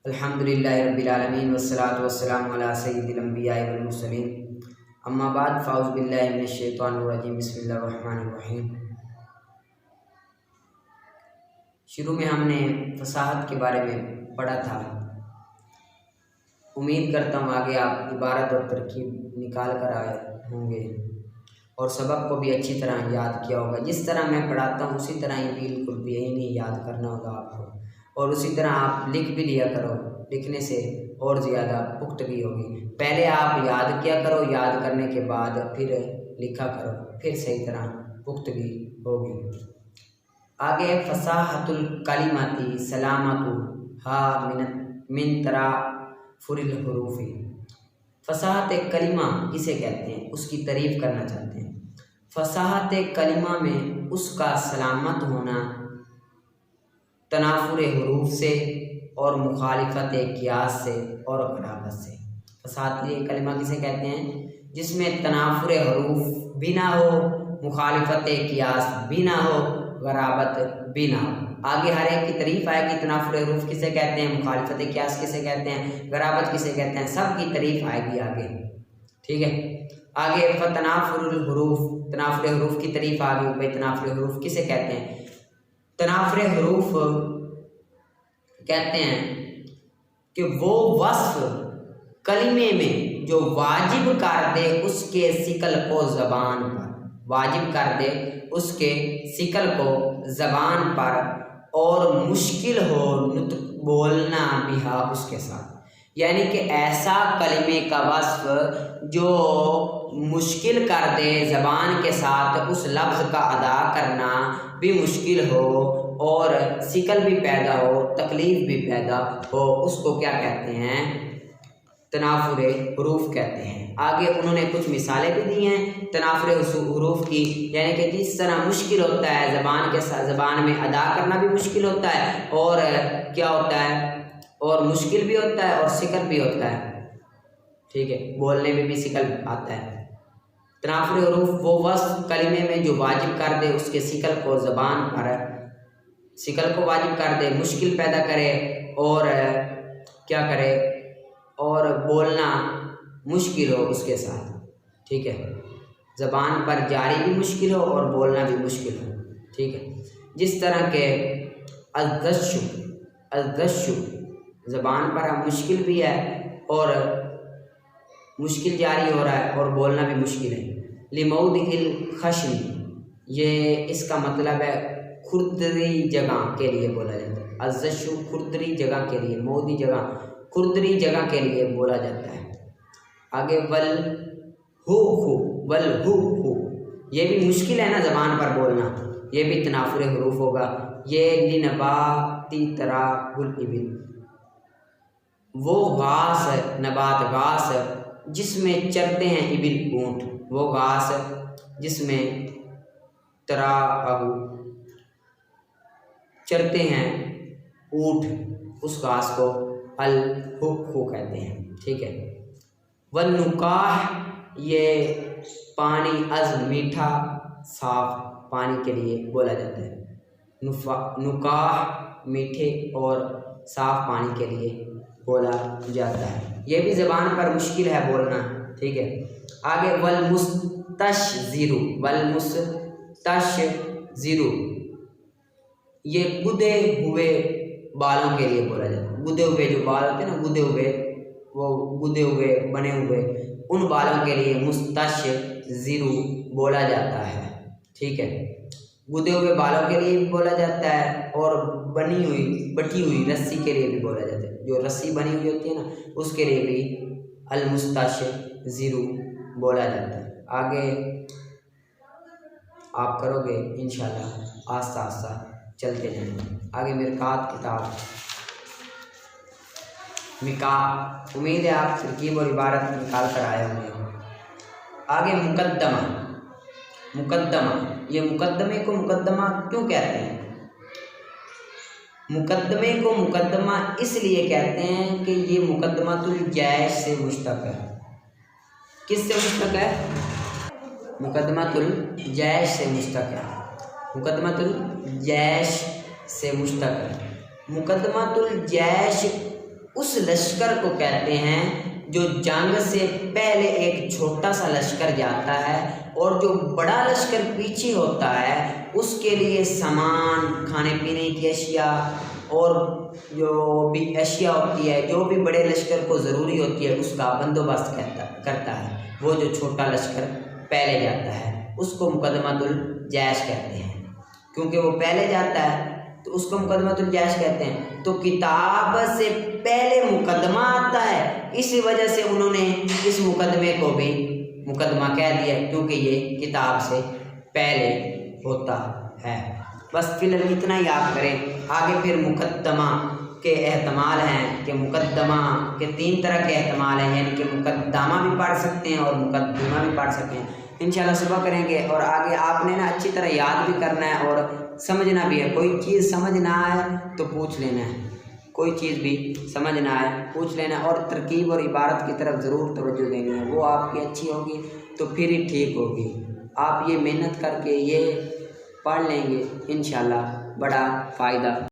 अल्हम्दुलिल्लाहि रब्बिल आलमीन वस्सलातु वस्सलामु अला सय्यिदिल अंबिया'i वल मुरसलीन अम्मा बाद फ़ाऊज़ु बिल्लाहि मिनश शैतानिर रजीम बिस्मिल्लाहिर रहमानिर रहीम। शुरू में हमने फसाहत के बारे में पढ़ा था। उम्मीद करता हूँ आगे आप इबारत और तरकीब निकाल कर आए होंगे और सबक को भी अच्छी तरह याद किया होगा। जिस तरह मैं पढ़ाता हूँ उसी तरह ही बिल्कुल भी यही नहीं याद करना होगा आपको, और उसी तरह आप लिख भी लिया करो। लिखने से और ज़्यादा पुख्तगी होगी। पहले आप याद किया करो, याद करने के बाद फिर लिखा करो, फिर सही तरह पुख्तगी होगी। आगे फसाहतुल कलिमाती सलामतु हा मिन तराफुरिल हुरूफी। फसाहत कलिमा किसे कहते हैं, उसकी तारीफ़ करना चाहते हैं। फसाहत कलिमा में उसका सलामत होना तनाफुर हुरूफ से और मुखालिफत क़ियास से और ग़राबत से। फसाहत कलिमा किसे कहते हैं, जिसमें तनाफुर हुरूफ भी ना हो, मुखालिफत क़ियास भी ना हो, ग़राबत भी ना हो। आगे हर एक की तारीफ़ आएगी। तनाफुर हुरूफ किसे कहते हैं, मुखालिफत क़ियास किसे कहते हैं, ग़राबत किसे कहते हैं, सब की तारीफ़ आएगी आगे। ठीक है। आगे तनाफुरुल हुरूफ, तनाफुर हुरूफ की तारीफ़ आ गई। भाई तनाफुर हुरूफ किसे कहते हैं, तनाफुर हुरूफ कहते हैं कि वो वस्फ कलिमे में जो वाजिब कर दे उसके सिकल को ज़बान पर, वाजिब कर दे उसके सिकल को ज़बान पर, और मुश्किल हो नुत्क बोलना बिहा उसके साथ। यानी कि ऐसा कलिमे का वस्फ जो मुश्किल कर दे ज़बान के साथ उस लफ्ज़ का अदा करना भी मुश्किल हो और सिकल भी पैदा हो, तकलीफ़ भी पैदा हो, उसको क्या कहते हैं, तनाफुर हुरूफ कहते हैं। आगे उन्होंने कुछ मिसालें भी दी हैं तनाफुर हुरूफ की, यानी कि जिस तरह मुश्किल होता है ज़बान के साथ, ज़बान में अदा करना भी मुश्किल होता है, और क्या होता है, और मुश्किल भी होता है और सिकल भी होता है। ठीक है, बोलने में भी सिकल आता है। तनाफुर हुरूफ वो वस्फ कलिमे में जो वाजिब कर दे उसके सिकल को ज़बान पर, सिकल को वाजिब कर दे, मुश्किल पैदा करे और क्या करे, और बोलना मुश्किल हो उसके साथ। ठीक है, ज़बान पर जारी भी मुश्किल हो और बोलना भी मुश्किल हो। ठीक है, जिस तरह के अज़दशु ज़बान पर मुश्किल भी है और मुश्किल जारी हो रहा है और बोलना भी मुश्किल है। लिमौदिल खश्म, ये इसका मतलब है खुरदरी जगह के लिए बोला जाता है। अज़दशु खुरदरी जगह के लिए, मौदी जगह, खुरदरी जगह के लिए बोला जाता है। आगे वल हु, ये भी मुश्किल है ना ज़बान पर बोलना, ये भी तनाफुर हुरूफ होगा। ये लिनबाती तराहुल इबिल, वो घास नबात घास जिसमें चरते हैं इबिल ऊँट, वो घास जिसमें तराहु चरते हैं ऊँट, उस घास को अल हु कहते हैं। ठीक है। वल नुकाह, ये पानी अज़ मीठा साफ पानी के लिए बोला जाता है। नुकाह मीठे और साफ पानी के लिए बोला जाता है। ये भी ज़बान पर मुश्किल है बोलना। ठीक है। आगे वल मुस्तशज़िरु, ये गुदे हुए बालों के लिए बोला जाता है। गुदे हुए जो बाल होते हैं ना, गुदे हुए बने हुए, उन बालों के लिए मुस्तशज़िरु बोला जाता है। ठीक है, गुदे हुए बालों के लिए भी बोला जाता है और बटी हुई रस्सी के लिए भी बोला जाता है। जो रस्सी बनी हुई होती है ना, उसके लिए भी अल मुस्तशज़िरु बोला जाता है। आगे आप करोगे इंशाल्लाह, आस्ता आस्ता चलते जाएंगे। आगे मिरकात किताब मिका, उम्मीद है आप तरकीब और इबारत निकाल कर आए होंगे। आगे मुकद्दमा, ये मुकद्दमे को मुकद्दमा क्यों कहते हैं? मुकद्दमे को मुकद्दमा इसलिए कहते हैं कि ये मुकद्दमातुल जैश से मुश्तक है। किससे मुश्तक है? मुकद्दमातुल जैश से मुश्तक है। मुकद्दमातुल जैश से मुश्तक है। मुकद्दमातुल जैश उस लश्कर को कहते हैं जो जंग से पहले एक छोटा सा लश्कर जाता है और जो बड़ा लश्कर पीछे होता है उसके लिए सामान, खाने पीने की अशिया और जो भी अशिया होती है, जो भी बड़े लश्कर को ज़रूरी होती है, उसका बंदोबस्त करता है। वो जो छोटा लश्कर पहले जाता है उसको मुकदमातुल जैश कहते हैं। क्योंकि वो पहले जाता है तो उसको मुकदमातुल जैश कहते हैं। तो किताब से पहले मुकदमा आता है, इसी वजह से उन्होंने इस मुकदमे को भी मुकदमा कह दिया, क्योंकि ये किताब से पहले होता है। बस फिलहाल इतना ही आप करें। आगे फिर मुकदमा के एहतमाल हैं कि मुकदमा के 3 तरह के एहतमाल हैं, यानी कि मुकदमा भी पढ़ सकते हैं और मुकदमा भी पढ़ सकते हैं। इंशाल्लाह सुबह करेंगे। और आगे आपने ना अच्छी तरह याद भी करना है और समझना भी है। कोई चीज़ समझ ना आए तो पूछ लेना है, कोई चीज़ भी समझ ना आए पूछ लेना है, और तरकीब और इबारत की तरफ ज़रूर तवज्जो देनी है। वो आपकी अच्छी होगी तो फिर ही ठीक होगी। आप ये मेहनत करके ये पढ़ लेंगे इंशाल्लाह, बड़ा फ़ायदा